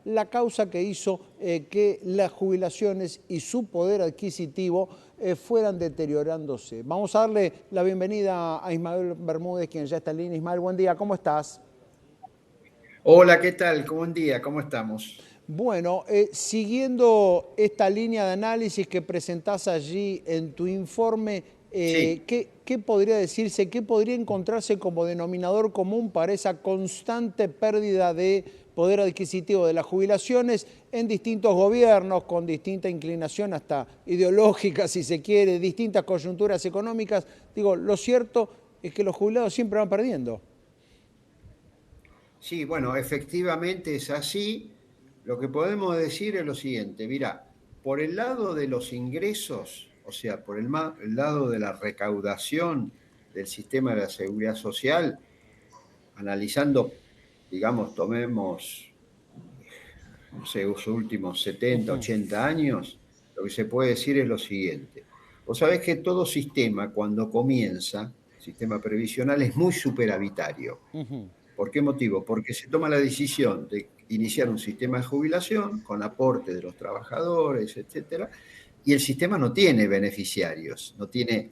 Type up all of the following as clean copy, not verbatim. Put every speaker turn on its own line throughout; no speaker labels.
la causa que hizo que las jubilaciones y su poder adquisitivo fueran deteriorándose. Vamos a darle la bienvenida a Ismael Bermúdez, quien ya está en línea. Ismael, buen día, ¿cómo estás?
Hola, ¿qué tal? Buen día, ¿cómo estamos?
Bueno, siguiendo esta línea de análisis que presentás allí en tu informe,
Sí,
¿qué podría decirse, qué podría encontrarse como denominador común para esa constante pérdida de poder adquisitivo de las jubilaciones en distintos gobiernos, con distinta inclinación hasta ideológica, si se quiere, distintas coyunturas económicas? Digo, lo cierto es que los jubilados siempre van perdiendo.
sí, bueno, efectivamente es así. Lo que podemos decir es lo siguiente, mira, por el lado de los ingresos, o sea, por el lado de la recaudación del sistema de la seguridad social, analizando, digamos, tomemos, no sé, los últimos 70, 80 años, lo que se puede decir es lo siguiente. Vos sabés que todo sistema, cuando comienza, sistema previsional, es muy superavitario. ¿Por qué motivo? Porque se toma la decisión de iniciar un sistema de jubilación con aporte de los trabajadores, etcétera, y el sistema no tiene beneficiarios, no tiene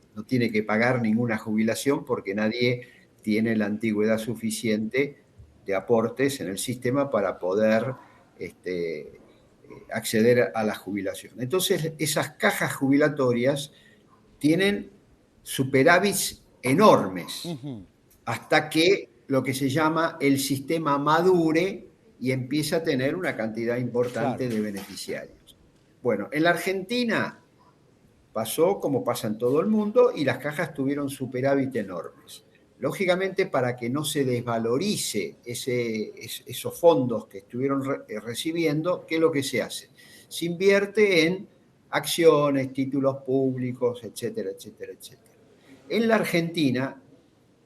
que pagar ninguna jubilación porque nadie tiene la antigüedad suficiente de aportes en el sistema para poder acceder a la jubilación. Entonces, esas cajas jubilatorias tienen superávits enormes hasta que lo que se llama el sistema madure y empieza a tener una cantidad importante
Claro.
de beneficiarios. Bueno, en la Argentina pasó como pasa en todo el mundo y las cajas tuvieron superávit enormes. Lógicamente, para que no se desvalorice esos fondos que estuvieron recibiendo, ¿qué es lo que se hace? Se invierte en acciones, títulos públicos, etcétera, etcétera, etcétera. En la Argentina,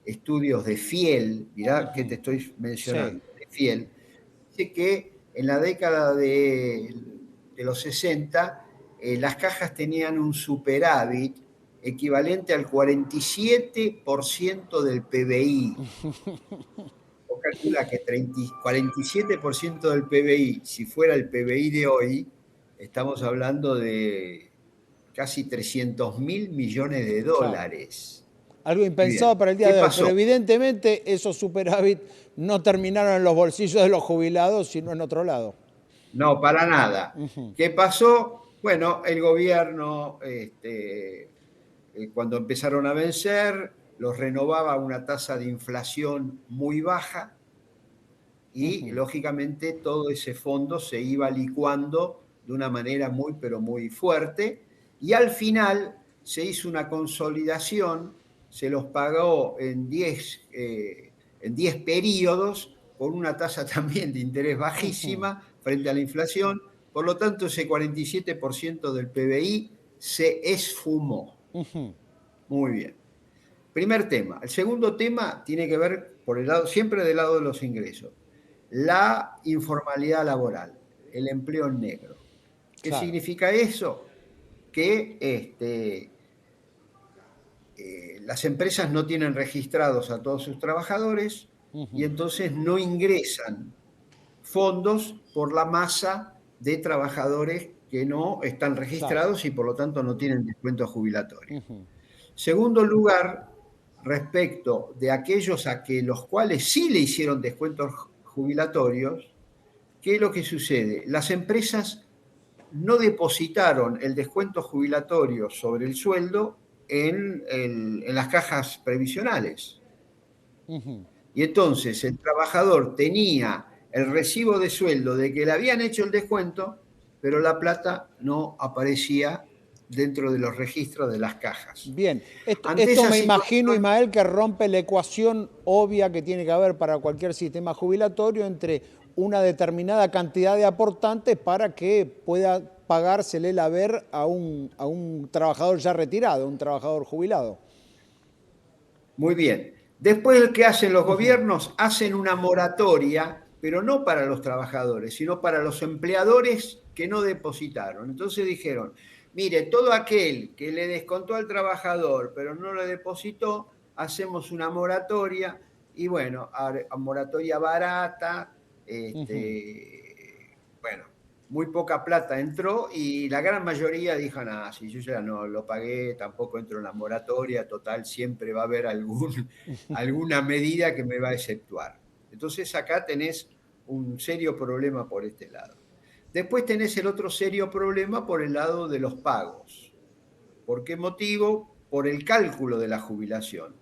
estudios de Fiel, mirá que te estoy
Sí.
mencionando, de Fiel, dice que en la década de los 60 las cajas tenían un superávit equivalente al 47% del PBI. O calcula que 47% del PBI, si fuera el PBI de hoy, estamos hablando de casi 300.000 millones de
Claro.
dólares.
Algo
Muy
impensado
bien.
para el día
¿Qué
de hoy, pero
pasó?
evidentemente esos superávit no terminaron en los bolsillos de los jubilados, sino en otro lado.
No, para nada. ¿Qué pasó? Bueno, el gobierno, cuando empezaron a vencer, los renovaba a una tasa de inflación muy baja y, lógicamente, todo ese fondo se iba licuando de una manera muy, pero muy fuerte. Y al final se hizo una consolidación, se los pagó en 10 periodos con una tasa también de interés bajísima frente a la inflación. Por lo tanto, ese 47% del PBI se esfumó. Muy bien. Primer tema. El segundo tema tiene que ver por el lado, siempre del lado de los ingresos. La informalidad laboral, el empleo en negro. ¿Qué
Claro.
significa eso? Que las empresas no tienen registrados a todos sus trabajadores y entonces no ingresan fondos por la masa de trabajadores que no están
Claro.
registrados y por lo tanto no tienen descuento jubilatorio. Segundo lugar, respecto de aquellos a que los cuales sí le hicieron descuentos jubilatorios, ¿qué es lo que sucede? Las empresas no depositaron el descuento jubilatorio sobre el sueldo en las cajas previsionales. Y entonces el trabajador tenía el recibo de sueldo de que le habían hecho el descuento, pero la plata no aparecía dentro de los registros de las cajas.
Bien, esto,
Ante
esto
esa
me imagino,
situación,
Ismael, que rompe la ecuación obvia que tiene que haber para cualquier sistema jubilatorio entre una determinada cantidad de aportantes para que pueda pagársele el haber a un trabajador ya retirado, un trabajador jubilado.
muy bien. Después, ¿qué hacen los gobiernos? Hacen una moratoria, pero no para los trabajadores, sino para los empleadores que no depositaron. Entonces dijeron, mire, todo aquel que le descontó al trabajador, pero no le depositó, hacemos una moratoria y bueno, moratoria barata, muy poca plata entró y la gran mayoría dijo, nada, si yo ya no lo pagué, tampoco entro en la moratoria, total, siempre va a haber alguna medida que me va a exceptuar. Entonces acá tenés un serio problema por este lado. Después tenés el otro serio problema por el lado de los pagos. ¿Por qué motivo? Por el cálculo de la jubilación.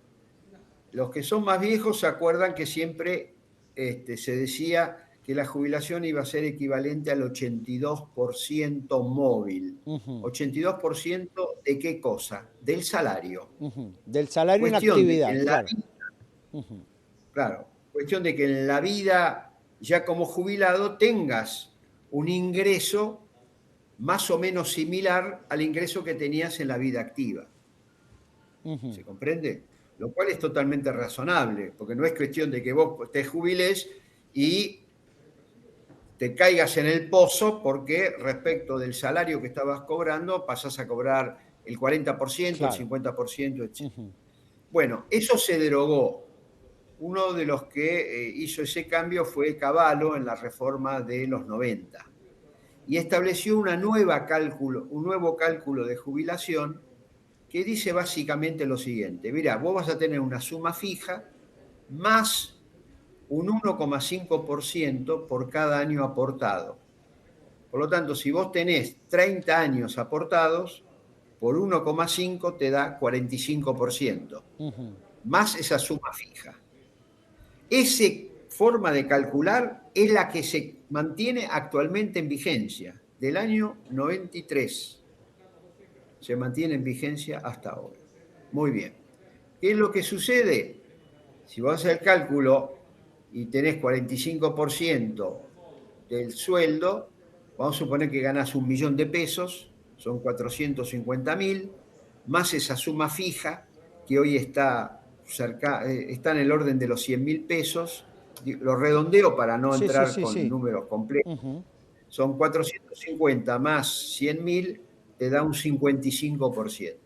Los que son más viejos se acuerdan que siempre se decía que la jubilación iba a ser equivalente al 82% móvil.
Ujú,
¿82% de qué cosa? Del salario.
ujú. Del salario en
Cuestión de que
actividad,
en la
claro.
vida,
Ujú,
claro, cuestión de que en la vida, ya como jubilado, tengas un ingreso más o menos similar al ingreso que tenías en la vida activa.
ujú.
¿Se comprende? Lo cual es totalmente razonable, porque no es cuestión de que vos te jubiles y te caigas en el pozo porque respecto del salario que estabas cobrando pasás a cobrar el 40%, el
Claro.
50%, etc.
Ujú,
Bueno, eso se derogó. Uno de los que hizo ese cambio fue Cavallo en la reforma de los 90 y estableció un nuevo cálculo de jubilación que dice básicamente lo siguiente: mira, vos vas a tener una suma fija más un 1,5% por cada año aportado. Por lo tanto, si vos tenés 30 años aportados, por 1,5 te da 45%,
ujú,
más esa suma fija. Esa forma de calcular es la que se mantiene actualmente en vigencia, del año 93. Se mantiene en vigencia hasta ahora. Muy bien. ¿Qué es lo que sucede? Si vos haces el cálculo y tenés 45% del sueldo, vamos a suponer que ganás 1.000.000 de pesos, son 450.000, más esa suma fija, que hoy está en el orden de los 100.000 pesos, lo redondeo para no
sí, sí,
entrar
sí,
con
sí.
números complejos,
Ujú,
son 450 más 100.000, te da un 55%.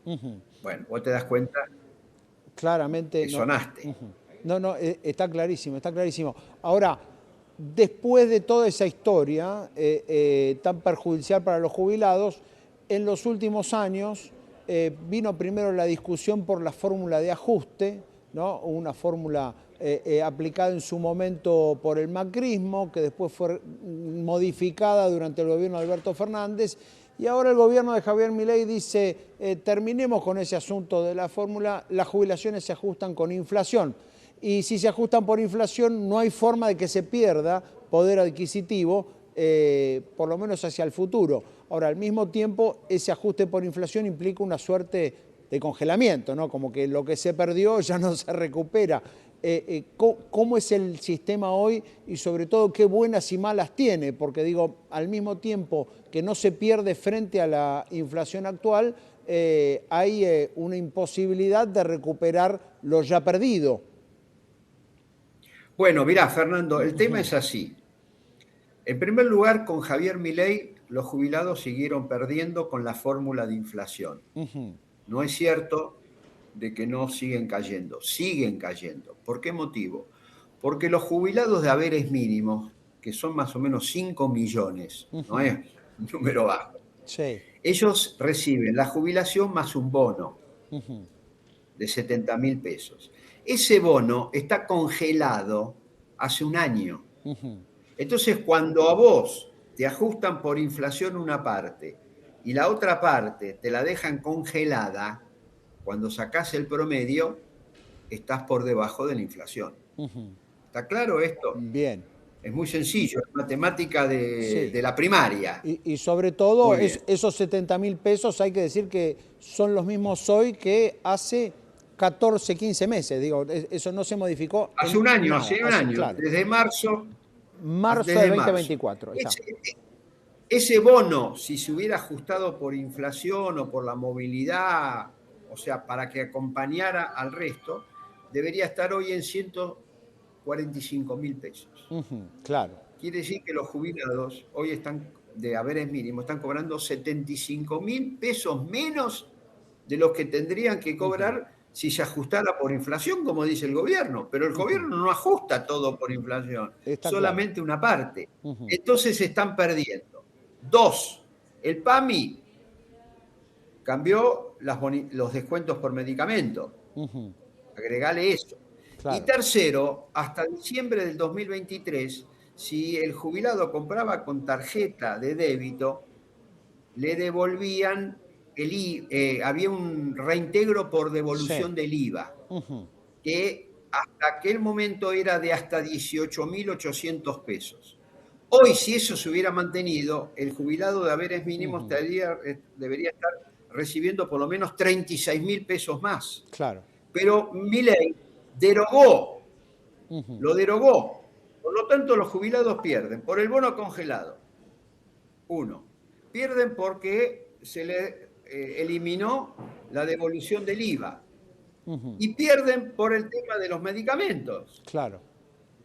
ujú.
Bueno, vos te das cuenta
Claramente
que
no.
sonaste.
Ujú. No, no, está clarísimo, está clarísimo. Ahora, después de toda esa historia tan perjudicial para los jubilados, en los últimos años vino primero la discusión por la fórmula de ajuste, ¿no? Una fórmula aplicada en su momento por el macrismo, que después fue modificada durante el gobierno de Alberto Fernández, y ahora el gobierno de Javier Milei dice, terminemos con ese asunto de la fórmula, las jubilaciones se ajustan con inflación. Y si se ajustan por inflación, no hay forma de que se pierda poder adquisitivo, por lo menos hacia el futuro. Ahora, al mismo tiempo, ese ajuste por inflación implica una suerte de congelamiento, ¿no? Como que lo que se perdió ya no se recupera. ¿Cómo es el sistema hoy y sobre todo qué buenas y malas tiene? Porque digo, al mismo tiempo que no se pierde frente a la inflación actual, hay una imposibilidad de recuperar lo ya perdido.
Bueno, mirá, Fernando, el tema es así. En primer lugar, con Javier Milei, los jubilados siguieron perdiendo con la fórmula de inflación.
Ujú,
No es cierto de que no siguen cayendo. ¿Por qué motivo? Porque los jubilados de haberes mínimos, que son más o menos 5 millones, no
ujú.
es un número bajo,
Sí.
ellos reciben la jubilación más un bono
Ujú,
de 70.000 pesos. Ese bono está congelado hace un año.
ujú,
Entonces, cuando a vos te ajustan por inflación una parte y la otra parte te la dejan congelada, cuando sacás el promedio, estás por debajo de la inflación.
ujú.
¿Está claro esto?
Bien,
Es muy sencillo, es matemática de,
sí.
de la primaria.
Y sobre todo,
Muy bien.
esos 70.000 pesos hay que decir que son los mismos hoy que hace 14, 15 meses. Digo, eso no se modificó
Hace
en
un año,
nada.
hace un año,
Claro,
desde marzo,
marzo del
desde marzo.
2024, ahí está.
Ese bono, si se hubiera ajustado por inflación o por la movilidad, o sea, para que acompañara al resto, debería estar hoy en 145.000 pesos.
Ujú, claro.
Quiere decir que los jubilados hoy están de haberes mínimos, están cobrando 75.000 pesos menos de los que tendrían que
Ujú,
cobrar si se ajustara por inflación, como dice el gobierno, pero el gobierno no ajusta todo por inflación,
Está claro.
solamente una parte. Entonces se están perdiendo. Dos, el PAMI cambió los descuentos por medicamento. Agregale eso. Y
Claro.
tercero, hasta diciembre del 2023, si el jubilado compraba con tarjeta de débito, le devolvían había un reintegro por
Sí.
devolución del IVA, que hasta aquel momento era de hasta 18.800 pesos. Hoy, si eso se hubiera mantenido, el jubilado de haberes mínimos debería estar recibiendo por lo menos 36.000 pesos más.
Claro.
Pero Milei lo derogó. Por lo tanto, los jubilados pierden por el bono congelado. Uno, pierden porque se le eliminó la devolución del IVA. Y pierden por el tema de los medicamentos.
Claro.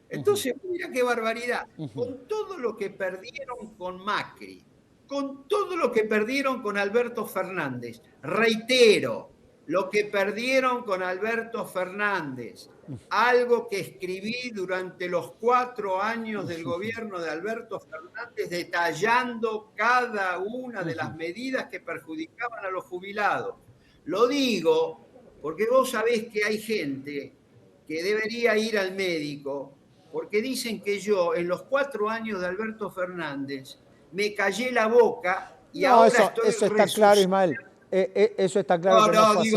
Entonces, mira qué barbaridad. Con todo lo que perdieron con Macri, con todo lo que perdieron con Alberto Fernández, reitero, lo que perdieron con Alberto Fernández, algo que escribí durante los 4 años del gobierno de Alberto Fernández, detallando cada una de las medidas que perjudicaban a los jubilados. Lo digo porque vos sabés que hay gente que debería ir al médico, porque dicen que yo, en los 4 años de Alberto Fernández, me callé la boca y
No,
ahora
eso
estoy
está claro,
resucitando.
Ismael. Eso está claro
No,
que no
no,
fue así.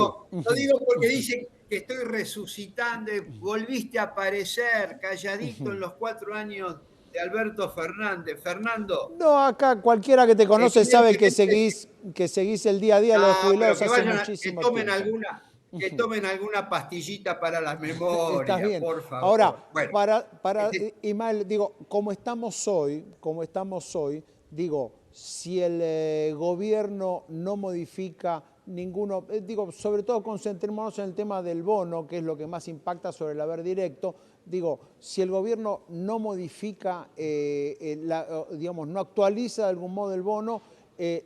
lo digo porque dicen que estoy resucitando, volviste a aparecer calladito en los 4 años de Alberto Fernández. Fernando,
No, acá cualquiera que te conoce sabe
evidentemente,
que seguís el día a día, los
no, pero
jubilados
que
hace
vayan,
muchísimo tiempo.
que tomen alguna pastillita para la
Estás
memoria,
bien.
por
Ahora,
favor. Bueno, este,
Ismael, digo, como estamos hoy, digo, si el gobierno no modifica ninguno, digo, sobre todo concentrémonos en el tema del bono, que es lo que más impacta sobre el haber directo, digo, si el gobierno no modifica, digamos, no actualiza de algún modo el bono,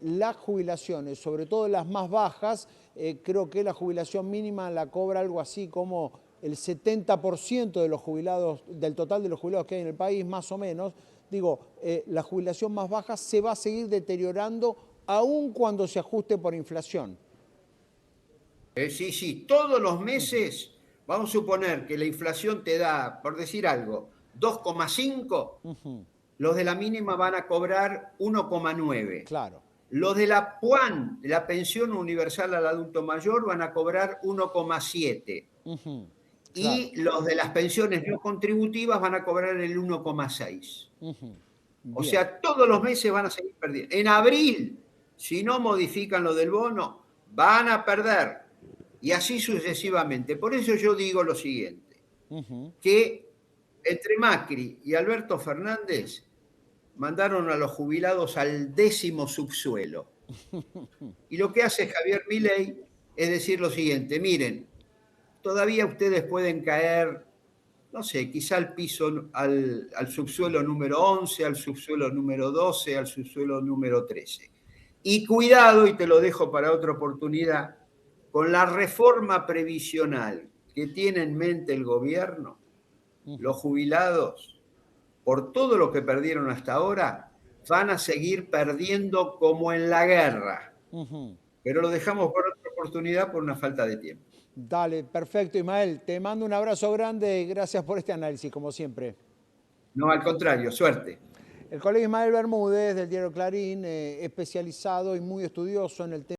las jubilaciones, sobre todo las más bajas, creo que la jubilación mínima la cobra algo así como el 70% de los jubilados, del total de los jubilados que hay en el país, más o menos. Digo, la jubilación más baja se va a seguir deteriorando aun cuando se ajuste por inflación.
sí, todos los meses, vamos a suponer que la inflación te da, por decir algo, 2,5, los de la mínima van a cobrar 1,9.
Claro.
Los de la PUAN, de la Pensión Universal al Adulto Mayor, van a cobrar 1,7.
Claro.
Y los de las pensiones no contributivas van a cobrar el 1,6. O
Bien.
sea, todos los meses van a seguir perdiendo. En abril, si no modifican lo del bono, van a perder. Y así sucesivamente. Por eso yo digo lo siguiente, que entre Macri y Alberto Fernández mandaron a los jubilados al 10º subsuelo. Y lo que hace Javier Milei es decir lo siguiente, miren, todavía ustedes pueden caer, no sé, quizá al piso, al subsuelo número 11, al subsuelo número 12, al subsuelo número 13. Y cuidado, y te lo dejo para otra oportunidad, con la reforma previsional que tiene en mente el gobierno, los jubilados, por todo lo que perdieron hasta ahora, van a seguir perdiendo como en la guerra. Pero lo dejamos por otra oportunidad por una falta de tiempo.
Dale, perfecto, Ismael. Te mando un abrazo grande y gracias por este análisis, como siempre.
No, al contrario, suerte.
El colega Ismael Bermúdez, del diario Clarín, especializado y muy estudioso en el tema.